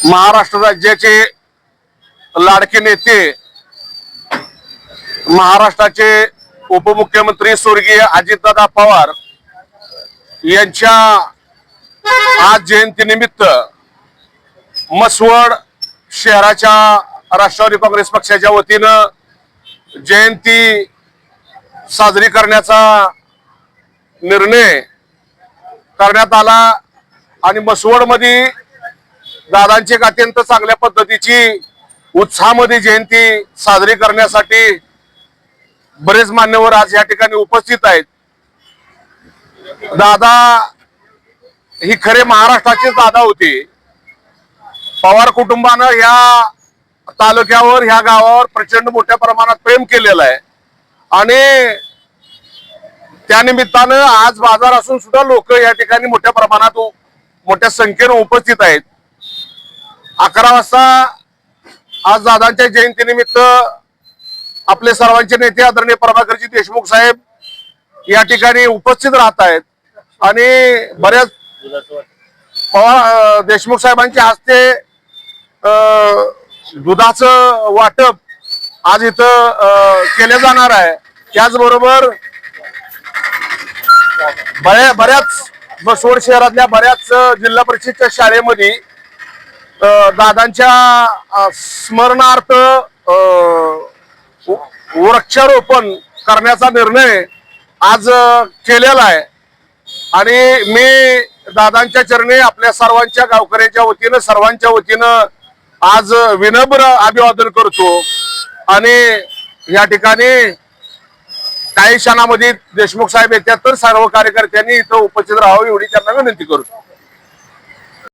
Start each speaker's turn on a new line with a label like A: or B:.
A: महाराष्ट्र राज्याचे लाडके नेते, महाराष्ट्राचे उपमुख्यमंत्री स्वर्गीय अजितदादा पवार यांच्या आज जयंतीनिमित्त मसवड शहराच्या राष्ट्रवादी काँग्रेस पक्षाच्या वतीनं जयंती साजरी करण्याचा निर्णय करण्यात आला आणि मसवडमध्ये दादांची एक अत्यंत चांगल्या पद्धतीची उत्साहामध्ये जयंती साजरी करण्यासाठी बरेच मान्यवर आज या ठिकाणी उपस्थित आहेत। दादा ही खरे महाराष्ट्राचेच दादा होते। पवार कुटुंबानं ह्या तालुक्यावर ह्या गावावर प्रचंड मोठ्या प्रमाणात प्रेम केलेलं आहे आणि त्यानिमित्तानं आज बाजार असून सुद्धा लोक या ठिकाणी मोठ्या प्रमाणात मोठ्या संख्येने उपस्थित आहेत। 11 वाजता आज दादांच्या जयंतीनिमित्त आपले सर्वांचे नेते आदरणीय प्रभाकरजी देशमुख साहेब या ठिकाणी उपस्थित राहत आहेत आणि बऱ्याच देशमुख साहेबांच्या हस्ते दुधाचं वाटप आज इथं केले जाणार आहे। त्याचबरोबर बऱ्याच मसवड शहरातल्या बऱ्याच जिल्हा परिषदच्या शाळेमध्ये दादांच्या स्मरणार्थ वृक्षारोपण करण्याचा निर्णय आज केलेला आहे आणि मी दादांच्या चरणी आपल्या सर्वांच्या गावकऱ्यांच्या वतीनं सर्वांच्या वतीनं आज विनम्र अभिवादन करतो आणि या ठिकाणी काही क्षणामध्ये देशमुख साहेब येतात तर सर्व कार्यकर्त्यांनी इथं उपस्थित राहावं एवढी त्यांना विनंती करतो।